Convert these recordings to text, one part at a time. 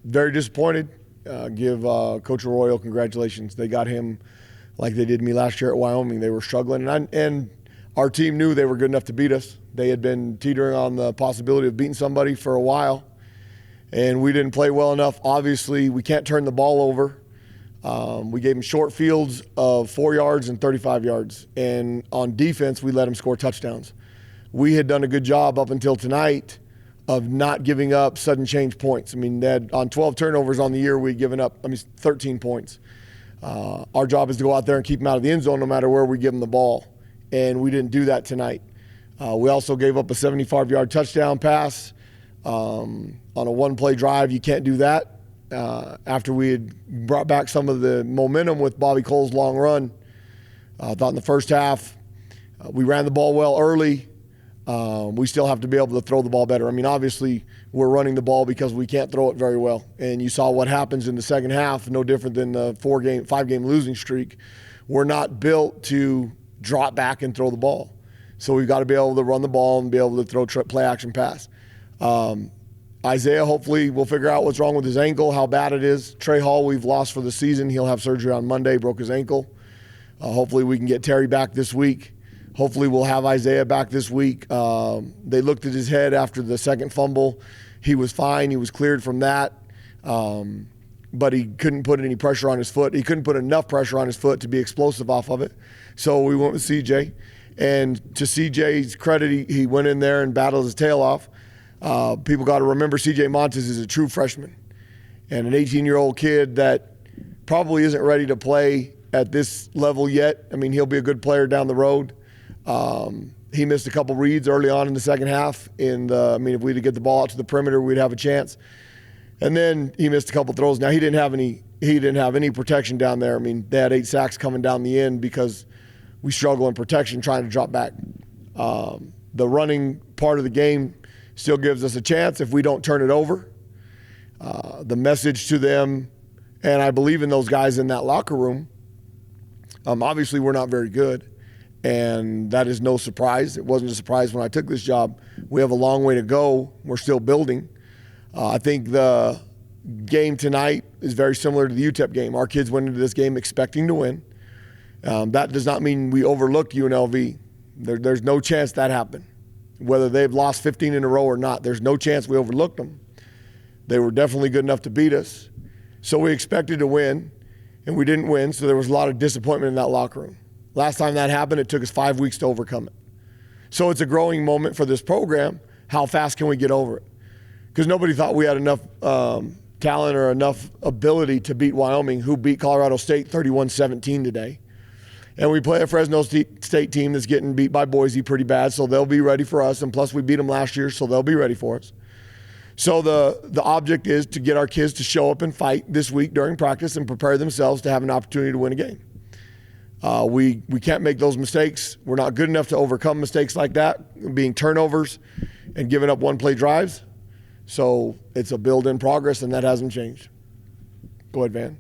very disappointed. Give Coach Arroyo congratulations. They got him like they did me last year at Wyoming. They were struggling, and our team knew they were good enough to beat us. They had been teetering on the possibility of beating somebody for a while, and we didn't play well enough. Obviously, we can't turn the ball over. We gave them short fields of 4 yards and 35 yards, and on defense, we let them score touchdowns. We had done a good job up until tonight of not giving up sudden change points. I mean, they had, on 12 turnovers on the year, we'd given up 13 points. Our job is to go out there and keep them out of the end zone no matter where we give them the ball, and we didn't do that tonight. We also gave up a 75-yard touchdown pass on a one-play drive. You can't do that. After we had brought back some of the momentum with Bobby Cole's long run, I thought in the first half we ran the ball well early. We still have to be able to throw the ball better. I mean, obviously, we're running the ball because we can't throw it very well. And you saw what happens in the second half, no different than the 5-game losing streak. We're not built to drop back and throw the ball. So we've got to be able to run the ball and be able to throw play action pass. Isaiah, hopefully, will figure out what's wrong with his ankle, how bad it is. Trey Hall, we've lost for the season. He'll have surgery on Monday, broke his ankle. Hopefully we can get Terry back this week. Hopefully we'll have Isaiah back this week. They looked at his head after the second fumble. He was fine. He was cleared from that. But he couldn't put any pressure on his foot. He couldn't put enough pressure on his foot to be explosive off of it. So we went with CJ. And to CJ's credit, he went in there and battled his tail off. People got to remember CJ Montes is a true freshman and an 18-year-old kid that probably isn't ready to play at this level yet. I mean, he'll be a good player down the road. He missed a couple reads early on in the second half. If we'd get the ball out to the perimeter, we'd have a chance. And then he missed a couple throws. Now he didn't have any protection down there. I mean, they had 8 sacks coming down the end because we struggle in protection trying to drop back. The running part of the game still gives us a chance if we don't turn it over. The message to them, and I believe in those guys in that locker room, obviously we're not very good. And that is no surprise. It wasn't a surprise when I took this job. We have a long way to go. We're still building. I think the game tonight is very similar to the UTEP game. Our kids went into this game expecting to win. That does not mean we overlooked UNLV. There's no chance that happened. Whether they've lost 15 in a row or not, there's no chance we overlooked them. They were definitely good enough to beat us. So we expected to win, and we didn't win, so there was a lot of disappointment in that locker room. Last time that happened, it took us 5 weeks to overcome it. So it's a growing moment for this program. How fast can we get over it? Because nobody thought we had enough talent or enough ability to beat Wyoming, who beat Colorado State 31-17 today. And we play a Fresno State team that's getting beat by Boise pretty bad, so they'll be ready for us. And plus, we beat them last year, so they'll be ready for us. So the object is to get our kids to show up and fight this week during practice and prepare themselves to have an opportunity to win a game. We can't make those mistakes. We're not good enough to overcome mistakes like that, being turnovers and giving up one-play drives. So it's a build in progress, and that hasn't changed. Go ahead, Van.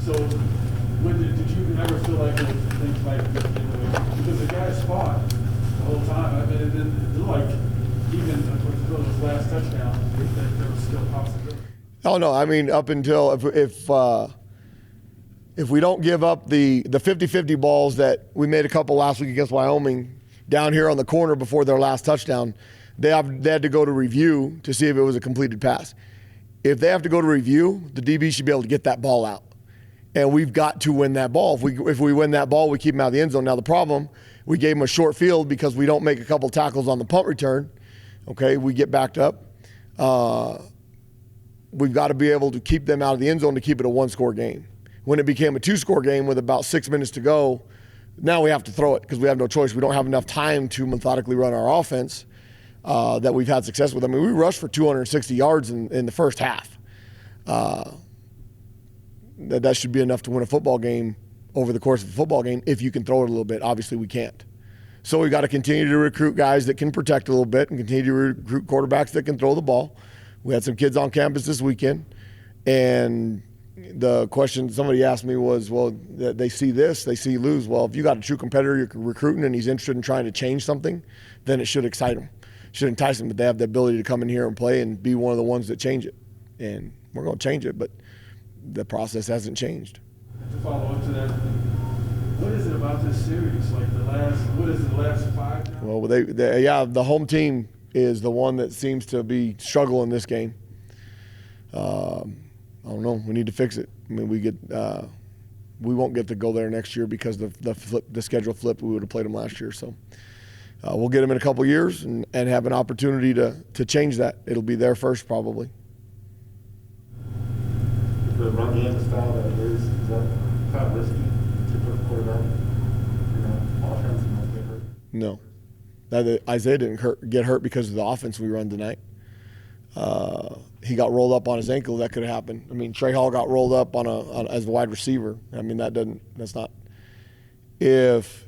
So did you ever feel like things might get in the way? Because the guys fought the whole time. I mean, it looked like even until those last touchdowns, there was still possibility. Oh, no. I mean, up until if we don't give up the 50-50 balls that we made a couple last week against Wyoming down here on the corner before their last touchdown, they had to go to review to see if it was a completed pass. If they have to go to review, the DB should be able to get that ball out. And we've got to win that ball. If we win that ball, we keep them out of the end zone. Now the problem, we gave them a short field because we don't make a couple tackles on the punt return. Okay, we get backed up. We've got to be able to keep them out of the end zone to keep it a one-score game. When it became a 2-score game with about 6 minutes to go, now we have to throw it because we have no choice. We don't have enough time to methodically run our offense that we've had success with. I mean, we rushed for 260 yards in the first half. That should be enough to win a football game over the course of a football game if you can throw it a little bit. Obviously, we can't. So we've got to continue to recruit guys that can protect a little bit and continue to recruit quarterbacks that can throw the ball. We had some kids on campus this weekend, and the question somebody asked me was, well, they see this, they see you lose. Well, if you got a true competitor you're recruiting and he's interested in trying to change something, then it should excite him. It should entice him, but they have the ability to come in here and play and be one of the ones that change it. And we're going to change it, but the process hasn't changed. To follow up to that, what is it about this series? Like the last 5 now? Well, the home team is the one that seems to be struggling this game. I don't know. We need to fix it. I mean, we won't get to go there next year because the schedule flipped. We would have played them last year, so we'll get them in a couple years and have an opportunity to change that. It'll be there first, probably. The run game style that it is that kind of risky to put a quarterback, offense and not get hurt? No. Isaiah didn't get hurt because of the offense we run tonight. He got rolled up on his ankle. That could have happened. I mean, Trey Hall got rolled up as a wide receiver. I mean, that's not. If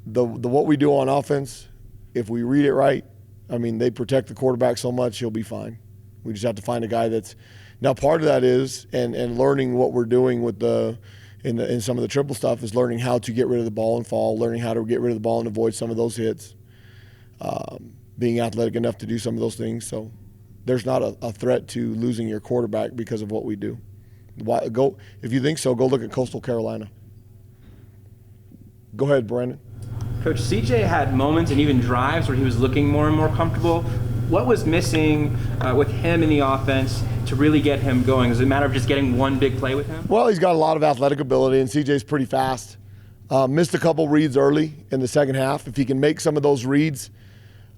what we do on offense, if we read it right, I mean, they protect the quarterback so much, he'll be fine. We just have to find a guy that's. Now, part of that is, and learning what we're doing with in some of the triple stuff is learning how to get rid of the ball and fall, learning how to get rid of the ball and avoid some of those hits, being athletic enough to do some of those things. So there's not a threat to losing your quarterback because of what we do. If you think so, go look at Coastal Carolina. Go ahead, Brandon. Coach, CJ had moments and even drives where he was looking more and more comfortable. What was missing with him in the offense to really get him going? Is it a matter of just getting one big play with him? Well, he's got a lot of athletic ability, and CJ's pretty fast. Missed a couple reads early in the second half. If he can make some of those reads,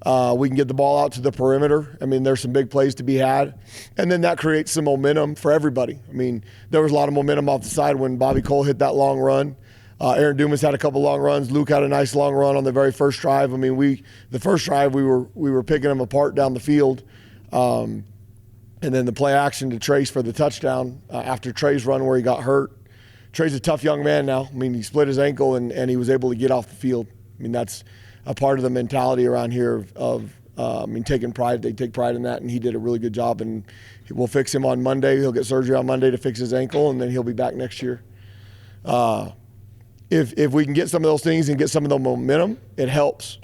we can get the ball out to the perimeter. I mean, there's some big plays to be had. And then that creates some momentum for everybody. I mean, there was a lot of momentum off the side when Bobby Cole hit that long run. Aaron Dumas had a couple long runs. Luke had a nice long run on the very first drive. I mean, the first drive we were picking them apart down the field, and then the play action to Trace for the touchdown after Trey's run where he got hurt. Trey's a tough young man now. I mean, he split his ankle and he was able to get off the field. I mean, that's a part of the mentality around here of taking pride. They take pride in that, and he did a really good job. And we'll fix him on Monday. He'll get surgery on Monday to fix his ankle, and then he'll be back next year. If we can get some of those things and get some of the momentum, it helps.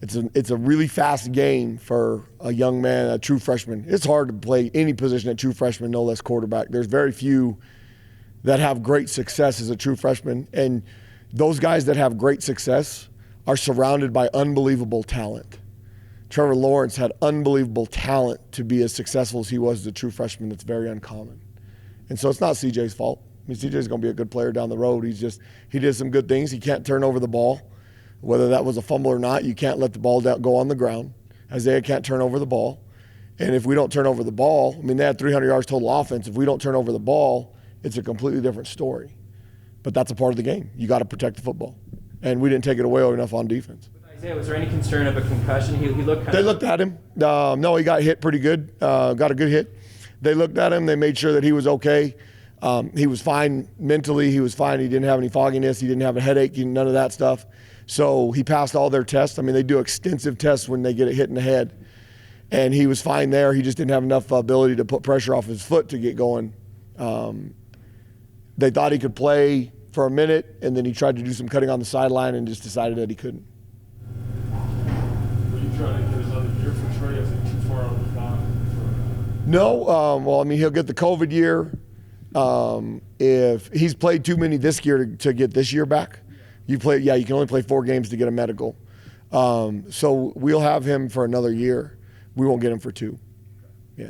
It's a really fast game for a young man, a true freshman. It's hard to play any position at true freshman, no less quarterback. There's very few that have great success as a true freshman, and those guys that have great success are surrounded by unbelievable talent. Trevor Lawrence had unbelievable talent to be as successful as he was as a true freshman. That's very uncommon. And so it's not CJ's fault. I mean, CJ's going to be a good player down the road. He did some good things. He can't turn over the ball. Whether that was a fumble or not, you can't let the ball go on the ground. Isaiah can't turn over the ball. And if we don't turn over the ball, I mean, they had 300 yards total offense. If we don't turn over the ball, it's a completely different story. But that's a part of the game. You got to protect the football. And we didn't take it away enough on defense. With Isaiah, was there any concern of a concussion? He looked They looked at him. No, he got hit pretty good. Got a good hit. They looked at him. They made sure that he was okay. He was fine mentally. He was fine. He didn't have any fogginess. He didn't have a headache. None of that stuff. So he passed all their tests. I mean, they do extensive tests when they get a hit in the head. And he was fine there. He just didn't have enough ability to put pressure off his foot to get going. They thought he could play for a minute, and then he tried to do some cutting on the sideline and just decided that he couldn't. Were you trying to get another year for Trey? Is it too far on the line? No. Well, I mean, he'll get the COVID year. If he's played too many this year to get this year back. You can only play 4 games to get a medical. So we'll have him for another year. We won't get him for 2. Yeah.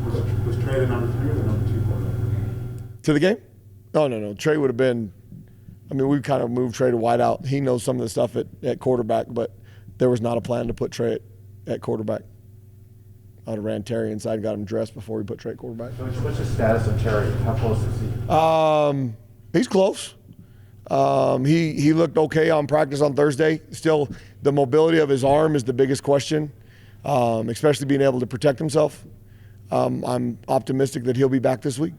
Was Trey the number 3 or the number 2 quarterback? To the game? No. Trey would have been, I mean, we kind of moved Trey to wide out. He knows some of the stuff at quarterback, but there was not a plan to put Trey at quarterback. I'd have ran Terry inside, got him dressed before we put Trey at quarterback. What's the status of Terry? How close is he? He's close. He looked okay on practice on Thursday. Still, the mobility of his arm is the biggest question, especially being able to protect himself. I'm optimistic that he'll be back this week.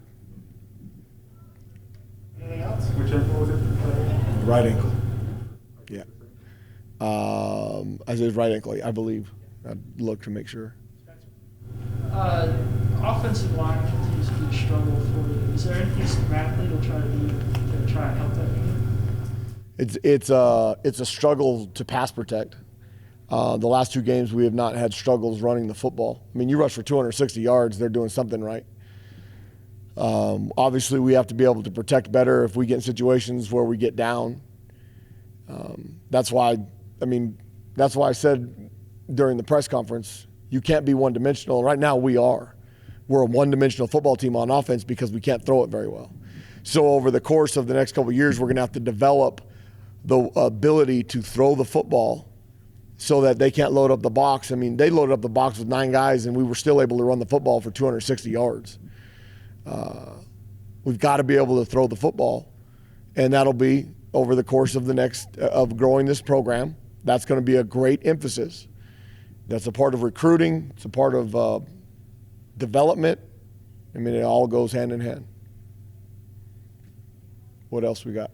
Anything else? Which ankle was it? Right ankle. Yeah. Isaiah's right ankle, I believe. I'd look to make sure. Offensive line continues to be a struggle for you. Is there anything schematically you'll try to do to try and help that game? It's a struggle to pass protect. The last 2 games, we have not had struggles running the football. I mean, you rush for 260 yards, they're doing something right. Obviously, we have to be able to protect better if we get in situations where we get down. That's why I said during the press conference, you can't be one-dimensional. Right now, we are. We're a one-dimensional football team on offense because we can't throw it very well. So over the course of the next couple of years, we're going to have to develop the ability to throw the football so that they can't load up the box. I mean, they loaded up the box with 9 guys, and we were still able to run the football for 260 yards. We've got to be able to throw the football, and that'll be over the course of of growing this program. That's going to be a great emphasis. That's a part of recruiting. It's a part of development. I mean, it all goes hand in hand. What else we got?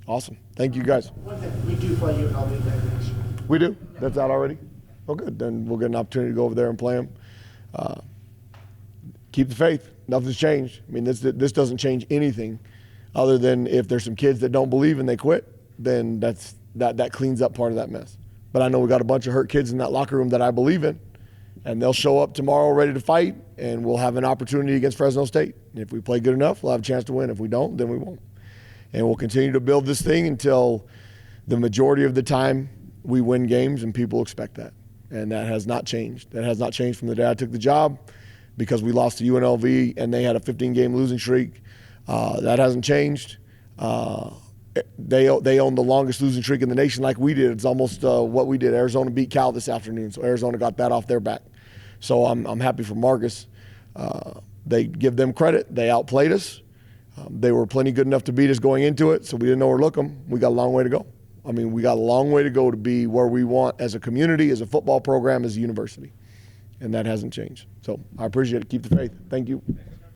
Awesome. Thank you, guys. One thing, we do play UNLV next year. We do? That's out already? Oh, good. Then we'll get an opportunity to go over there and play them. Keep the faith. Nothing's changed. I mean, this doesn't change anything other than if there's some kids that don't believe and they quit, then that cleans up part of that mess. But I know we got a bunch of hurt kids in that locker room that I believe in, and they'll show up tomorrow ready to fight, and we'll have an opportunity against Fresno State. And if we play good enough, we'll have a chance to win. If we don't, then we won't. And we'll continue to build this thing until the majority of the time we win games, and people expect that. And that has not changed. That has not changed from the day I took the job, because we lost to UNLV and they had a 15-game losing streak. That hasn't changed. They own the longest losing streak in the nation like we did. It's almost what we did. Arizona beat Cal this afternoon, so Arizona got that off their back. So I'm happy for Marcus. They give them credit. They outplayed us. They were plenty good enough to beat us going into it, so we didn't overlook them. We got a long way to go. I mean, we got a long way to go to be where we want as a community, as a football program, as a university. And that hasn't changed. So I appreciate it. Keep the faith. Thank you.